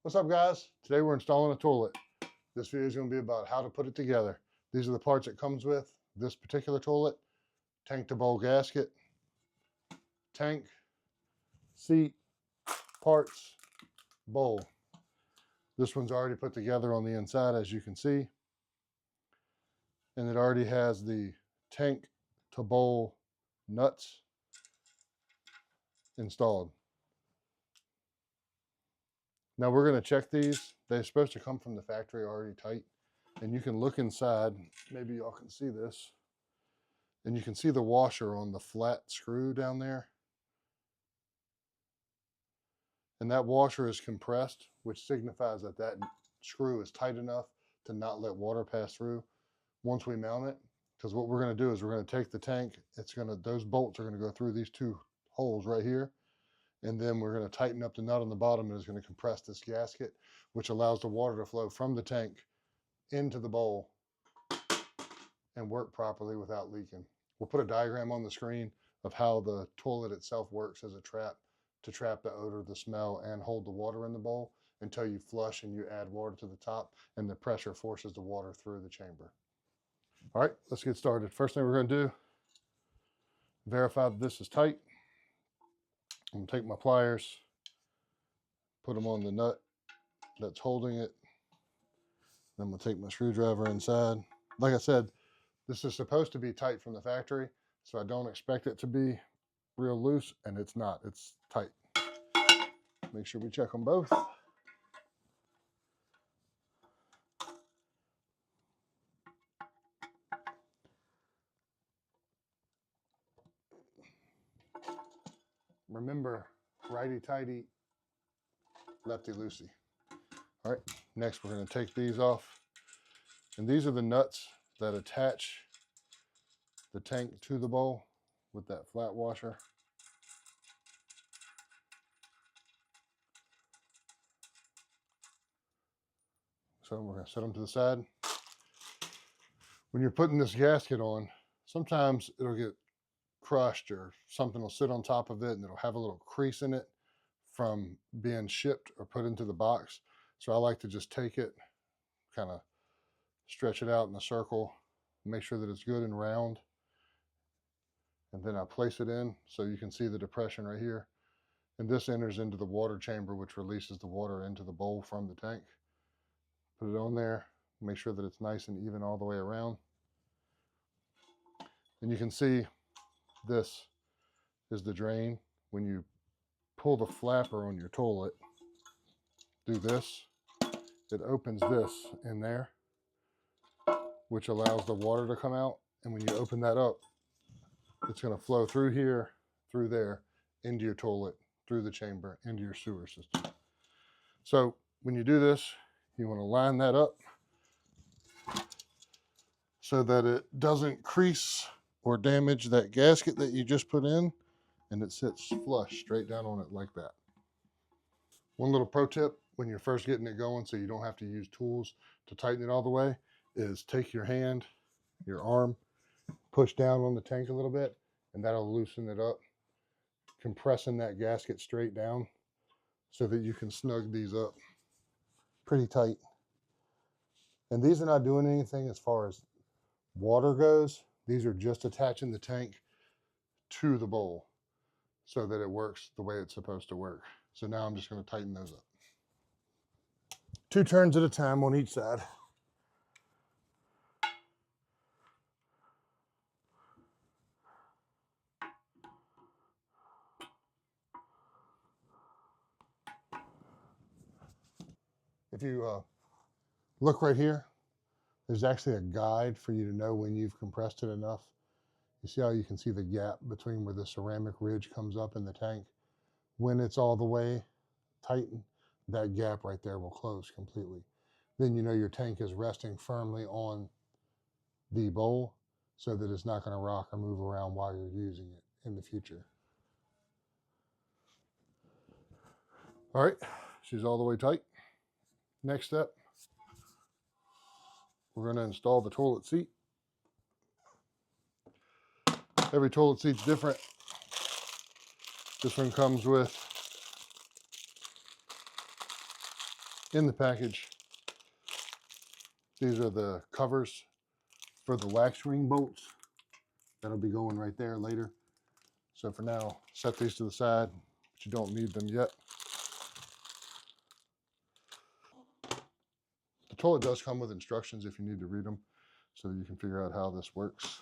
What's up, guys? Today we're installing a toilet. This video is going to be about how to put it together. These are the parts it comes with. This particular toilet: tank to bowl gasket, tank, seat, parts, bowl. This one's already put together on the inside, as you can see. And it already has the tank to bowl nuts installed. Now we're going to check these. They're supposed to come from the factory already tight. And you can look inside. Maybe y'all can see this. And you can see the washer on the flat screw down there. And that washer is compressed, which signifies that that screw is tight enough to not let water pass through once we mount it. Because what we're going to do is we're going to take the tank. Those bolts are going to go through these two holes right here. And then we're going to tighten up the nut on the bottom, and it's going to compress this gasket, which allows the water to flow from the tank into the bowl and work properly without leaking. We'll put a diagram on the screen of how the toilet itself works as a trap to trap the odor, the smell, and hold the water in the bowl until you flush and you add water to the top, and the pressure forces the water through the chamber. All right, let's get started. First thing we're going to do, verify that this is tight. I'm going to take my pliers, put them on the nut that's holding it. Then I'm going to take my screwdriver inside. Like I said, this is supposed to be tight from the factory, so I don't expect it to be real loose, and it's not. It's tight. Make sure we check them both. Remember, righty-tighty, lefty-loosey. All right, next we're going to take these off. And these are the nuts that attach the tank to the bowl with that flat washer. So we're going to set them to the side. When you're putting this gasket on, sometimes it'll get crushed or something will sit on top of it and it'll have a little crease in it from being shipped or put into the box. So I like to just take it, kind of stretch it out in a circle, make sure that it's good and round. And then I place it in so you can see the depression right here. And this enters into the water chamber, which releases the water into the bowl from the tank. Put it on there, make sure that it's nice and even all the way around. And you can see this is the drain. When you pull the flapper on your toilet, do this, it opens this in there, which allows the water to come out. And when you open that up, it's going to flow through here, through there, into your toilet, through the chamber, into your sewer system. So when you do this, you want to line that up so that it doesn't crease or damage that gasket that you just put in, and it sits flush straight down on it like that. One little pro tip when you're first getting it going, so you don't have to use tools to tighten it all the way, is take your hand, your arm, push down on the tank a little bit, and that'll loosen it up, compressing that gasket straight down so that you can snug these up pretty tight. And these are not doing anything as far as water goes. These are just attaching the tank to the bowl so that it works the way it's supposed to work. So now I'm just going to tighten those up. 2 turns at a time on each side. If you look right here, there's actually a guide for you to know when you've compressed it enough. You see how you can see the gap between where the ceramic ridge comes up in the tank? When it's all the way tightened, that gap right there will close completely. Then you know your tank is resting firmly on the bowl so that it's not going to rock or move around while you're using it in the future. All right, she's all the way tight. Next step, we're going to install the toilet seat. Every toilet seat's different. This one comes with In the package, these are the covers for the wax ring bolts. That'll be going right there later. So for now, set these to the side, but you don't need them yet. The toilet does come with instructions if you need to read them, so that you can figure out how this works.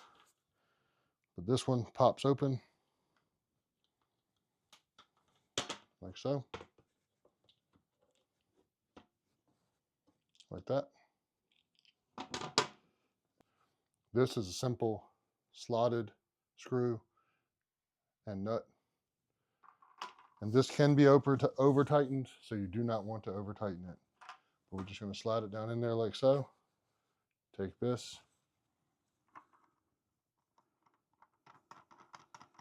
But this one pops open like so, like that. This is a simple slotted screw and nut. And this can be over tightened, so you do not want to over tighten it. But we're just going to slide it down in there like so. Take this.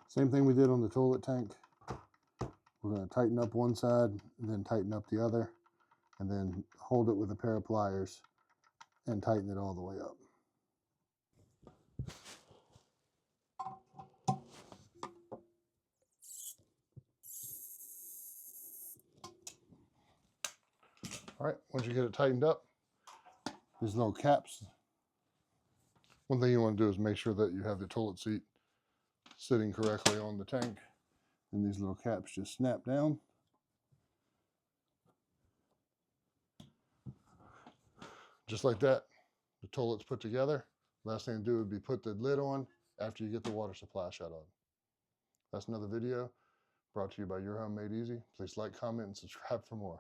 Same thing we did on the toilet tank. We're going to tighten up one side and then tighten up the other, and then hold it with a pair of pliers and tighten it all the way up. All right, once you get it tightened up, these little caps. One thing you want to do is make sure that you have the toilet seat sitting correctly on the tank. And these little caps just snap down. Just like that, the toilet's put together. Last thing to do would be put the lid on after you get the water supply shut on. That's another video brought to you by Your Home Made Easy. Please like, comment, and subscribe for more.